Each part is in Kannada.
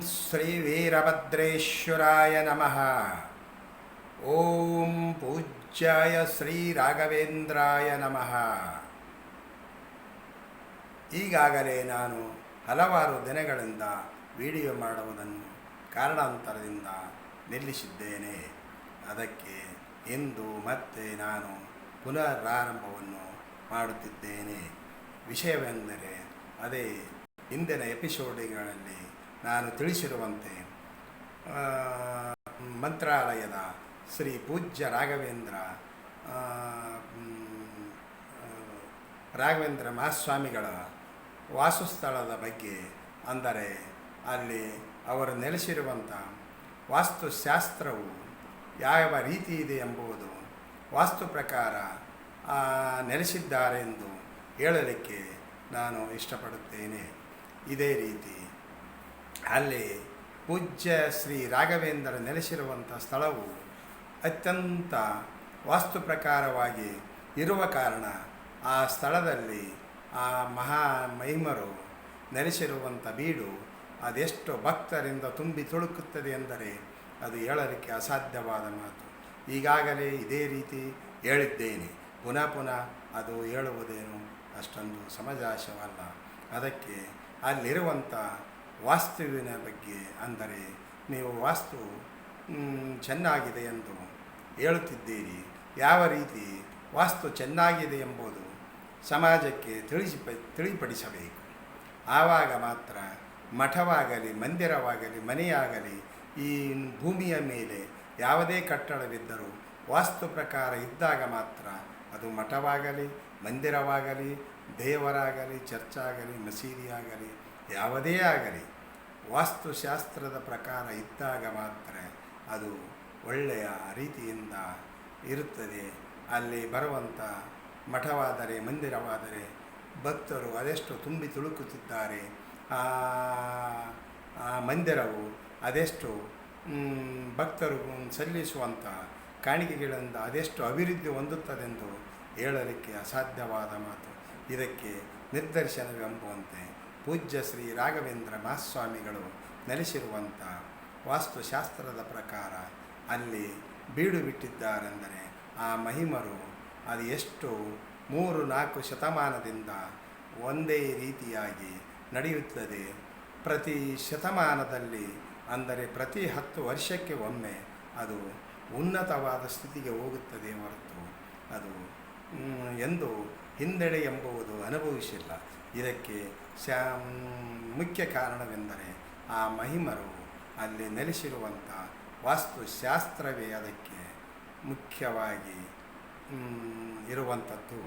ಶ್ರೀ ವೀರಭದ್ರೇಶ್ವರಾಯ ನಮಃ. ಓಂ ಪೂಜ್ಯಾಯ ಶ್ರೀ ರಾಘವೇಂದ್ರಾಯ ನಮಃ. ಈಗಾಗಲೇ ನಾನು ಹಲವಾರು ದಿನಗಳಿಂದ ವಿಡಿಯೋ ಮಾಡುವುದನ್ನು ಕಾರಣಾಂತರದಿಂದ ನಿಲ್ಲಿಸಿದ್ದೇನೆ. ಅದಕ್ಕೆ ಇಂದು ಮತ್ತೆ ನಾನು ಪುನರಾರಂಭವನ್ನು ಮಾಡುತ್ತಿದ್ದೇನೆ. ವಿಷಯವೆಂದರೆ ಅದೇ ಹಿಂದಿನ ಎಪಿಸೋಡ್ಗಳಲ್ಲಿ ನಾನು ತಿಳಿಸಿರುವಂತೆ ಮಂತ್ರಾಲಯದ ಶ್ರೀ ಪೂಜ್ಯ ರಾಘವೇಂದ್ರ ಮಹಾಸ್ವಾಮಿಗಳ ವಾಸಸ್ಥಳದ ಬಗ್ಗೆ, ಅಂದರೆ ಅಲ್ಲಿ ಅವರು ನೆಲೆಸಿರುವಂಥ ವಾಸ್ತುಶಾಸ್ತ್ರವು ಯಾವ ರೀತಿ ಇದೆ ಎಂಬುದು, ವಾಸ್ತು ಪ್ರಕಾರ ನೆಲೆಸಿದ್ದಾರೆಂದು ಹೇಳಲಿಕ್ಕೆ ನಾನು ಇಷ್ಟಪಡುತ್ತೇನೆ. ಇದೇ ರೀತಿ ಅಲ್ಲಿ ಪೂಜ್ಯ ಶ್ರೀ ರಾಘವೇಂದ್ರ ನೆಲೆಸಿರುವಂಥ ಸ್ಥಳವು ಅತ್ಯಂತ ವಾಸ್ತು ಪ್ರಕಾರವಾಗಿ ಇರುವ ಕಾರಣ ಆ ಸ್ಥಳದಲ್ಲಿ ಆ ಮಹಿಮರು ನೆಲೆಸಿರುವಂಥ ಬೀಡು ಅದೆಷ್ಟು ಭಕ್ತರಿಂದ ತುಂಬಿ ತುಳುಕುತ್ತದೆ ಎಂದರೆ ಅದು ಹೇಳಲಿಕ್ಕೆ ಅಸಾಧ್ಯವಾದ ಮಾತು. ಈಗಾಗಲೇ ಇದೇ ರೀತಿ ಹೇಳಿದ್ದೇನೆ, ಪುನಃ ಅದು ಹೇಳುವುದೇನು ಅಷ್ಟೊಂದು ಸಮಜಾಶವಲ್ಲ. ಅದಕ್ಕೆ ಅಲ್ಲಿರುವಂಥ ವಾಸ್ತುವಿನ ಬಗ್ಗೆ, ಅಂದರೆ ನೀವು ವಾಸ್ತು ಚೆನ್ನಾಗಿದೆ ಎಂದು ಹೇಳುತ್ತಿದ್ದೀರಿ, ಯಾವ ರೀತಿ ವಾಸ್ತು ಚೆನ್ನಾಗಿದೆ ಎಂಬುದು ಸಮಾಜಕ್ಕೆ ತಿಳಿಪಡಿಸಬೇಕು. ಆವಾಗ ಮಾತ್ರ ಮಠವಾಗಲಿ, ಮಂದಿರವಾಗಲಿ, ಮನೆಯಾಗಲಿ, ಈ ಭೂಮಿಯ ಮೇಲೆ ಯಾವುದೇ ಕಟ್ಟಡವಿದ್ದರೂ ವಾಸ್ತು ಪ್ರಕಾರ ಇದ್ದಾಗ ಮಾತ್ರ ಅದು ಮಠವಾಗಲಿ, ಮಂದಿರವಾಗಲಿ, ದೇವರಾಗಲಿ, ಚರ್ಚಾಗಲಿ, ಮಸೀದಿಯಾಗಲಿ, ಯಾವುದೇ ಆಗಲಿ ವಾಸ್ತುಶಾಸ್ತ್ರದ ಪ್ರಕಾರ ಇದ್ದಾಗ ಮಾತ್ರ ಅದು ಒಳ್ಳೆಯ ರೀತಿಯಿಂದ ಇರುತ್ತದೆ. ಅಲ್ಲಿ ಬರುವಂಥ ಮಠವಾದರೆ, ಮಂದಿರವಾದರೆ ಭಕ್ತರು ಅದೆಷ್ಟು ತುಂಬಿ ತುಳುಕುತ್ತಿದ್ದಾರೆ, ಆ ಮಂದಿರವು ಅದೆಷ್ಟು ಭಕ್ತರು ಸಲ್ಲಿಸುವಂಥ ಕಾಣಿಕೆಗಳಿಂದ ಅದೆಷ್ಟು ಅಭಿವೃದ್ಧಿ ಹೊಂದುತ್ತದೆಂದು ಹೇಳಲಿಕ್ಕೆ ಅಸಾಧ್ಯವಾದ ಮಾತು. ಇದಕ್ಕೆ ನಿರ್ದರ್ಶನವೆಂಬುವಂತೆ ಪೂಜ್ಯ ಶ್ರೀ ರಾಘವೇಂದ್ರ ಮಹಾಸ್ವಾಮಿಗಳು ನೆಲೆಸಿರುವಂಥ ವಾಸ್ತುಶಾಸ್ತ್ರದ ಪ್ರಕಾರ ಅಲ್ಲಿ ಬೀಡು ಬಿಟ್ಟಿದ್ದಾರೆಂದರೆ ಆ ಮಹಿಮರು ಅದು ಎಷ್ಟು 3-4 ಶತಮಾನದಿಂದ ಒಂದೇ ರೀತಿಯಾಗಿ ನಡೆಯುತ್ತದೆ. ಪ್ರತಿ ಶತಮಾನದಲ್ಲಿ, ಅಂದರೆ ಪ್ರತಿ 10 ವರ್ಷಕ್ಕೆ ಒಮ್ಮೆ ಅದು ಉನ್ನತವಾದ ಸ್ಥಿತಿಗೆ ಹೋಗುತ್ತದೆ ಹೊರತು ಅದು ಎಂದು ಹಿನ್ನಡೆ ಎಂಬುದು ಅನುಭವಿಸಿಲ್ಲ. ಇದಕ್ಕೆ ಮುಖ್ಯ ಕಾರಣವೆಂದರೆ ಆ ಮಹಿಮರು ಅಲ್ಲಿ ನೆಲೆಸಿರುವಂಥ ವಾಸ್ತುಶಾಸ್ತ್ರವೇ ಅದಕ್ಕೆ ಮುಖ್ಯವಾಗಿ ಇರುವಂಥದ್ದು.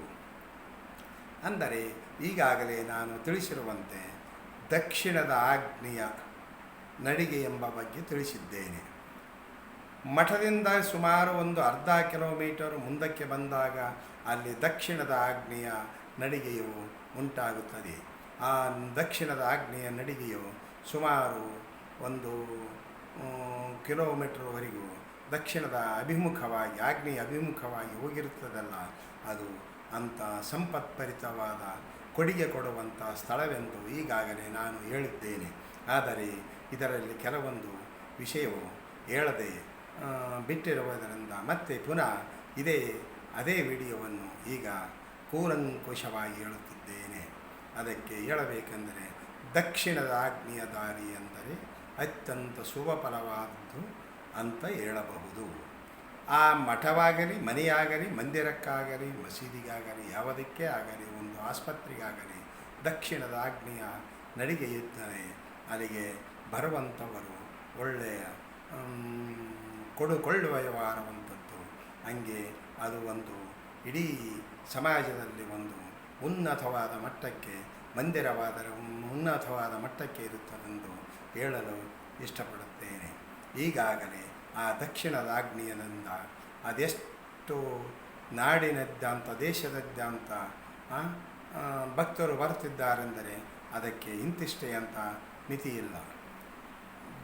ಅಂದರೆ ಈಗಾಗಲೇ ನಾನು ತಿಳಿಸಿರುವಂತೆ ದಕ್ಷಿಣದ ಆಗ್ನೇಯ ನಡಿಗೆ ಎಂಬ ಬಗ್ಗೆ ತಿಳಿಸಿದ್ದೇನೆ. ಮಠದಿಂದ ಸುಮಾರು ಒಂದು ಅರ್ಧ ಕಿಲೋಮೀಟರ್ ಮುಂದಕ್ಕೆ ಬಂದಾಗ ಅಲ್ಲಿ ದಕ್ಷಿಣದ ಆಗ್ನೇಯ ನಡಿಗೆಯು ಉಂಟಾಗುತ್ತದೆ. ಆ ದಕ್ಷಿಣದ ಆಗ್ನೇಯ ನಡಿಗೆಯು ಸುಮಾರು 1 ಕಿಲೋಮೀಟರ್ವರೆಗೂ ದಕ್ಷಿಣದ ಅಭಿಮುಖವಾಗಿ, ಆಗ್ನೇಯ ಅಭಿಮುಖವಾಗಿ ಹೋಗಿರುತ್ತದಲ್ಲ, ಅದು ಅಂಥ ಸಂಪತ್ಭರಿತವಾದ ಕೊಡುಗೆ ಕೊಡುವಂಥ ಸ್ಥಳವೆಂದು ಈಗಾಗಲೇ ನಾನು ಹೇಳಿದ್ದೇನೆ. ಆದರೆ ಇದರಲ್ಲಿ ಕೆಲವೊಂದು ವಿಷಯವು ಹೇಳದೆ ಬಿಟ್ಟಿರುವುದರಿಂದ ಮತ್ತೆ ಪುನಃ ಅದೇ ವಿಡಿಯೋವನ್ನು ಈಗ ಕೂಲಂಕುಷವಾಗಿ ಹೇಳುತ್ತಿದ್ದೇನೆ. ಅದಕ್ಕೆ ಹೇಳಬೇಕೆಂದರೆ ದಕ್ಷಿಣದ ಆಗ್ನೇಯ ದಾರಿ ಎಂದರೆ ಅತ್ಯಂತ ಶುಭಫಲವಾದದ್ದು ಅಂತ ಹೇಳಬಹುದು. ಆ ಮಠವಾಗಲಿ, ಮನೆಯಾಗಲಿ, ಮಂದಿರಕ್ಕಾಗಲಿ, ಮಸೀದಿಗಾಗಲಿ, ಯಾವುದಕ್ಕೆ ಆಗಲಿ, ಒಂದು ಆಸ್ಪತ್ರೆಗಾಗಲಿ ದಕ್ಷಿಣದ ಆಗ್ನೇಯ ನಡಿಗೆ ಇದ್ದರೆ ಅಲ್ಲಿಗೆ ಬರುವಂಥವರು ಒಳ್ಳೆಯ ಕೊಡುಕೊಳ್ಳುವ ವ್ಯವಹಾರವಂಥದ್ದು. ಹಂಗೆ ಅದು ಒಂದು ಇಡೀ ಸಮಾಜದಲ್ಲಿ ಒಂದು ಉನ್ನತವಾದ ಮಟ್ಟಕ್ಕೆ, ಮಂದಿರವಾದರೆ ಉನ್ನತವಾದ ಮಟ್ಟಕ್ಕೆ ಇರುತ್ತದೆಂದು ಹೇಳಲು ಇಷ್ಟಪಡುತ್ತೇನೆ. ಈಗಾಗಲೇ ಆ ದಕ್ಷಿಣದ ಆಗ್ನೇಯದಿಂದ ಅದೆಷ್ಟು ನಾಡಿನಾದ್ಯಂತ, ದೇಶದಾದ್ಯಂತ ಭಕ್ತರು ಬರುತ್ತಿದ್ದಾರೆಂದರೆ ಅದಕ್ಕೆ ಇಂತಿಷ್ಟೇ ಅಂತ ಮಿತಿಯಿಲ್ಲ.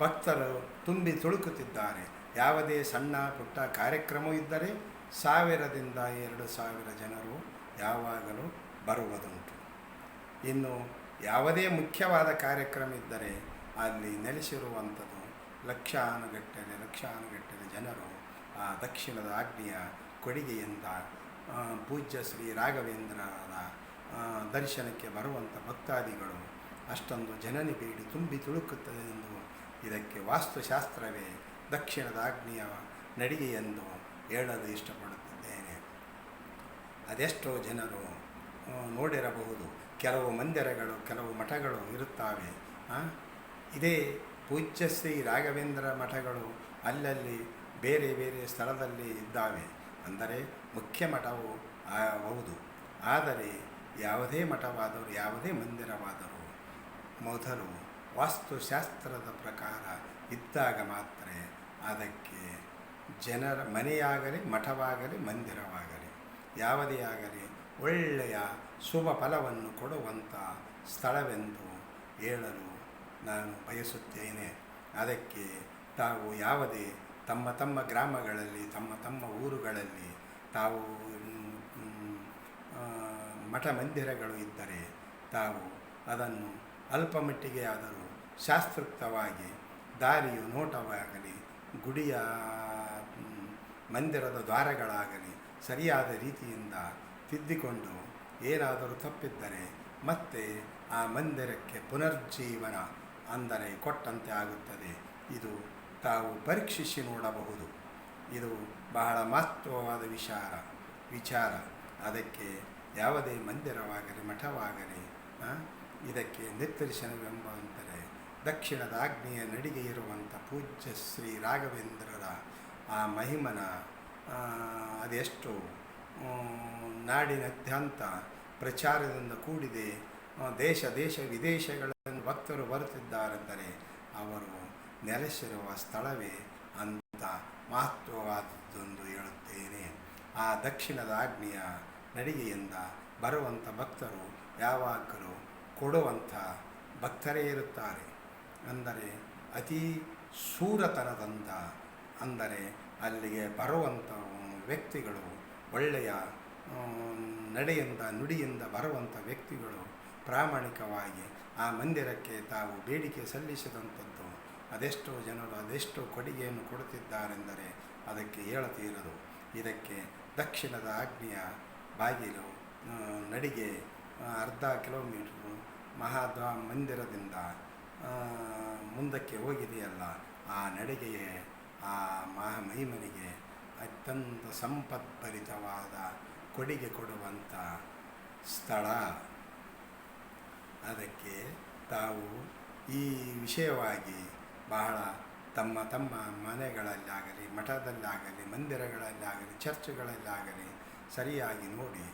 ಭಕ್ತರು ತುಂಬಿ ತುಳುಕುತ್ತಿದ್ದಾರೆ. ಯಾವುದೇ ಸಣ್ಣ ಪುಟ್ಟ ಕಾರ್ಯಕ್ರಮ ಇದ್ದರೆ 1000ರಿಂದ 2000 ಜನರು ಯಾವಾಗಲೂ ಬರುವುದುಂಟು. ಇನ್ನು ಯಾವುದೇ ಮುಖ್ಯವಾದ ಕಾರ್ಯಕ್ರಮ ಇದ್ದರೆ ಅಲ್ಲಿ ನೆಲೆಸಿರುವಂಥದ್ದು ಲಕ್ಷಾನುಗಟ್ಟಲೆ ಜನರು ಆ ದಕ್ಷಿಣದ ಆಗ್ನೇಯ ಕೊಡುಗೆಯಿಂದ ಪೂಜ್ಯ ಶ್ರೀ ರಾಘವೇಂದ್ರರ ದರ್ಶನಕ್ಕೆ ಬರುವಂಥ ಭಕ್ತಾದಿಗಳು ಅಷ್ಟೊಂದು ಜನನಿ ಬೇಡಿ ತುಂಬಿ ತುಳುಕುತ್ತದೆ ಎಂದು ಇದಕ್ಕೆ ವಾಸ್ತುಶಾಸ್ತ್ರವೇ ದಕ್ಷಿಣದ ಆಗ್ನೇಯ ನಡಿಗೆ ಎಂದು ಹೇಳಲು ಇಷ್ಟಪಡುತ್ತಿದ್ದೇನೆ. ಅದೆಷ್ಟೋ ಜನರು ನೋಡಿರಬಹುದು, ಕೆಲವು ಮಂದಿರಗಳು, ಕೆಲವು ಮಠಗಳು ಇರುತ್ತವೆ. ಇದೇ ಪೂಜ್ಯ ಶ್ರೀ ರಾಘವೇಂದ್ರ ಮಠಗಳು ಅಲ್ಲಲ್ಲಿ ಬೇರೆ ಬೇರೆ ಸ್ಥಳದಲ್ಲಿ ಇದ್ದಾವೆ. ಅಂದರೆ ಮುಖ್ಯ ಮಠವು ಹೌದು, ಆದರೆ ಯಾವುದೇ ಮಠವಾದರೂ ಯಾವುದೇ ಮಂದಿರವಾದರೂ ಮೊದಲು ವಾಸ್ತುಶಾಸ್ತ್ರದ ಪ್ರಕಾರ ಇದ್ದಾಗ ಮಾತ್ರ ಅದಕ್ಕೆ ಜನರ ಮನೆಯಾಗಲಿ ಮಠವಾಗಲಿ ಮಂದಿರವಾಗಲಿ ಯಾವುದೇ ಆಗಲಿ ಒಳ್ಳೆಯ ಶುಭ ಫಲವನ್ನು ಕೊಡುವಂಥ ಸ್ಥಳವೆಂದು ಹೇಳಲು ನಾನು ಬಯಸುತ್ತೇನೆ. ಅದಕ್ಕೆ ತಾವು ಯಾವುದೇ ತಮ್ಮ ತಮ್ಮ ಗ್ರಾಮಗಳಲ್ಲಿ ತಮ್ಮ ತಮ್ಮ ಊರುಗಳಲ್ಲಿ ತಾವು ಮಠ ಮಂದಿರಗಳು ಇದ್ದರೆ ತಾವು ಅದನ್ನು ಅಲ್ಪ ಮಟ್ಟಿಗೆ ಆದರೂ ಶಾಸ್ತ್ರೋಕ್ತವಾಗಿ ದಾರಿಯು ನೋಟವಾಗಲಿ ಗುಡಿಯ ಮಂದಿರದ ದ್ವಾರಗಳಾಗಲಿ ಸರಿಯಾದ ರೀತಿಯಿಂದ ತಿದ್ದಿಕೊಂಡು ಏನಾದರೂ ತಪ್ಪಿದ್ದರೆ ಮತ್ತೆ ಆ ಮಂದಿರಕ್ಕೆ ಪುನರ್ಜೀವನ ಅಂದರೆ ಕೊಟ್ಟಂತೆ ಆಗುತ್ತದೆ. ಇದು ತಾವು ಪರೀಕ್ಷಿಸಿ ನೋಡಬಹುದು. ಇದು ಬಹಳ ಮಹತ್ವವಾದ ವಿಚಾರ. ಅದಕ್ಕೆ ಯಾವುದೇ ಮಂದಿರವಾಗಲಿ ಮಠವಾಗಲಿ ಇದಕ್ಕೆ ನಿರ್ದೇಶನವೆಂಬಂದರೆ ದಕ್ಷಿಣದ ಆಗ್ನೇಯ ನಡಿಗೆ ಇರುವಂಥ ಪೂಜ್ಯ ಶ್ರೀ ರಾಘವೇಂದ್ರರ ಆ ಮಹಿಮನ ಅದೆಷ್ಟು ನಾಡಿನಾದ್ಯಂತ ಪ್ರಚಾರದಿಂದ ಕೂಡಿದೆ. ದೇಶ ವಿದೇಶಗಳಲ್ಲಿ ಭಕ್ತರು ಬರುತ್ತಿದ್ದಾರೆಂದರೆ ಅವರು ನೆಲೆಸಿರುವ ಸ್ಥಳವೇ ಅಂತ ಮಹತ್ವವಾದದ್ದೆಂದು ಹೇಳುತ್ತೇನೆ. ಆ ದಕ್ಷಿಣದ ಆಗ್ನೇಯ ನಡಿಗೆಯಿಂದ ಬರುವಂಥ ಭಕ್ತರು ಯಾವಾಗಲೂ ಕೊಡುವಂಥ ಭಕ್ತರೇ ಇರುತ್ತಾರೆ. ಅಂದರೆ ಅತಿ ಶೂರತನದಿಂದ, ಅಂದರೆ ಅಲ್ಲಿಗೆ ಬರುವಂಥ ವ್ಯಕ್ತಿಗಳು ಒಳ್ಳೆಯ ನಡೆಯಿಂದ ನುಡಿಯಿಂದ ಬರುವಂಥ ವ್ಯಕ್ತಿಗಳು ಪ್ರಾಮಾಣಿಕವಾಗಿ ಆ ಮಂದಿರಕ್ಕೆ ತಾವು ಬೇಡಿಕೆ ಸಲ್ಲಿಸಿದಂಥದ್ದು ಅದೆಷ್ಟೋ ಜನರು ಅದೆಷ್ಟೋ ಕೊಡುಗೆಯನ್ನು ಕೊಡುತ್ತಿದ್ದಾರೆಂದರೆ ಅದಕ್ಕೆ ಹೇಳತೀರದು. ಇದಕ್ಕೆ ದಕ್ಷಿಣದ ಆಗ್ನೇಯ ಬಾಗಿಲು ನಡಿಗೆ ಅರ್ಧ ಕಿಲೋಮೀಟ್ರು ಮಂದಿರದಿಂದ ಮುಂದಕ್ಕೆ ಹೋಗಿದೆಯಲ್ಲ, ಆ ನಡಿಗೆಯೇ ಆ ಮಹಿಮನಿಗೆ ಅತ್ಯಂತ ಸಂಪದ್ಭರಿತವಾದ ಕೊಡುಗೆ ಕೊಡುವಂಥ ಸ್ಥಳ. ಅದಕ್ಕೆ ತಾವು ಈ ವಿಷಯವಾಗಿ ಬಹಳ ತಮ್ಮ ತಮ್ಮ ಮನೆಗಳಲ್ಲಾಗಲಿ ಮಠದಲ್ಲಾಗಲಿ ಮಂದಿರಗಳಲ್ಲಾಗಲಿ ಚರ್ಚ್ಗಳಲ್ಲಾಗಲಿ ಸರಿಯಾಗಿ ನೋಡಿ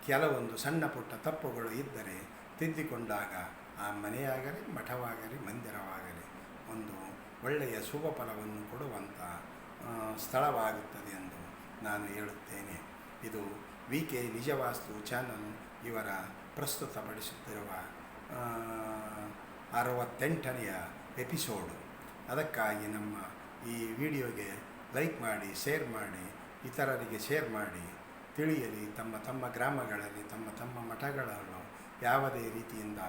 ಕೆಲವೊಂದು ಸಣ್ಣ ಪುಟ್ಟ ತಪ್ಪುಗಳು ಇದ್ದರೆ ತಿದ್ದಿಕೊಂಡಾಗ ಆ ಮನೆಯಾಗಲಿ ಮಠವಾಗಲಿ ಮಂದಿರವಾಗಲಿ ಒಂದು ಒಳ್ಳೆಯ ಶುಭ ಫಲವನ್ನು ಕೊಡುವಂಥ ಸ್ಥಳವಾಗುತ್ತದೆ ಎಂದು ನಾನು ಹೇಳುತ್ತೇನೆ. ಇದು VK ನಿಜವಾಸ್ತು ಚಾನಲ್ ಇವರ ಪ್ರಸ್ತುತಪಡಿಸುತ್ತಿರುವ 68ನೆಯ ಎಪಿಸೋಡು. ಅದಕ್ಕಾಗಿ ನಮ್ಮ ಈ ವಿಡಿಯೋಗೆ ಲೈಕ್ ಮಾಡಿ, ಶೇರ್ ಮಾಡಿ, ಇತರರಿಗೆ ಶೇರ್ ಮಾಡಿ, ತಿಳಿಯಲಿ ತಮ್ಮ ತಮ್ಮ ಗ್ರಾಮಗಳಲ್ಲಿ ತಮ್ಮ ತಮ್ಮ ಮಠಗಳಲ್ಲೂ ಯಾವುದೇ ರೀತಿಯಿಂದ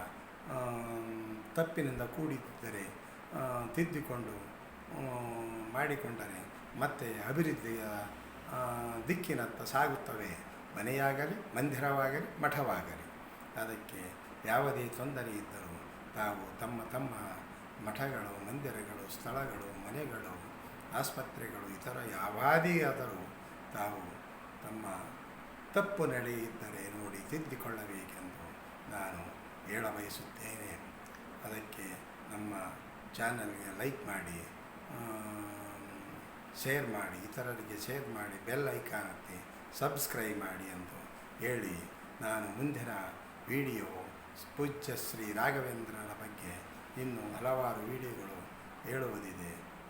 ತಪ್ಪಿನಿಂದ ಕೂಡಿದ್ದರೆ ತಿದ್ದಿಕೊಂಡು ಮಾಡಿಕೊಂಡರೆ ಮತ್ತೆ ಅಭಿವೃದ್ಧಿಯ ದಿಕ್ಕಿನತ್ತ ಸಾಗುತ್ತವೆ, ಮನೆಯಾಗಲಿ ಮಂದಿರವಾಗಲಿ ಮಠವಾಗಲಿ. ಅದಕ್ಕೆ ಯಾವುದೇ ತೊಂದರೆ ಇದ್ದರೂ ತಾವು ತಮ್ಮ ತಮ್ಮ ಮಠಗಳು ಮಂದಿರಗಳು ಸ್ಥಳಗಳು ಮನೆಗಳು ಆಸ್ಪತ್ರೆಗಳು ಇತರ ಯಾವಾದೇ ಆದರೂ ತಾವು ತಮ್ಮ ತಪ್ಪು ನಡೆಯಿದ್ದರೆ ನೋಡಿ ತಿದ್ದಿಕೊಳ್ಳಬೇಕೆಂದು ನಾನು ಹೇಳಬಯಸುತ್ತೇನೆ. ಅದಕ್ಕೆ ನಮ್ಮ ಚಾನಲ್ಗೆ ಲೈಕ್ ಮಾಡಿ, ಶೇರ್ ಮಾಡಿ, ಇತರರಿಗೆ ಶೇರ್ ಮಾಡಿ, ಬೆಲ್ ಐಕಾನ್ ಒತ್ತಿ ಸಬ್ಸ್ಕ್ರೈಬ್ ಮಾಡಿ ಎಂದು ಹೇಳಿ ನಾನು ಮುಂದಿನ ವಿಡಿಯೋ ಪೂಜ್ಯ ಶ್ರೀ ರಾಘವೇಂದ್ರರ ಬಗ್ಗೆ ಇನ್ನೂ ಹಲವಾರು ವಿಡಿಯೋಗಳು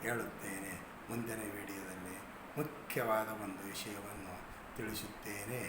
ಹೇಳುತ್ತೇನೆ. ಮುಂದಿನ ವಿಡಿಯೋದಲ್ಲಿ ಮುಖ್ಯವಾದ ಒಂದು ವಿಷಯವನ್ನು ತಿಳಿಸುತ್ತೇನೆ.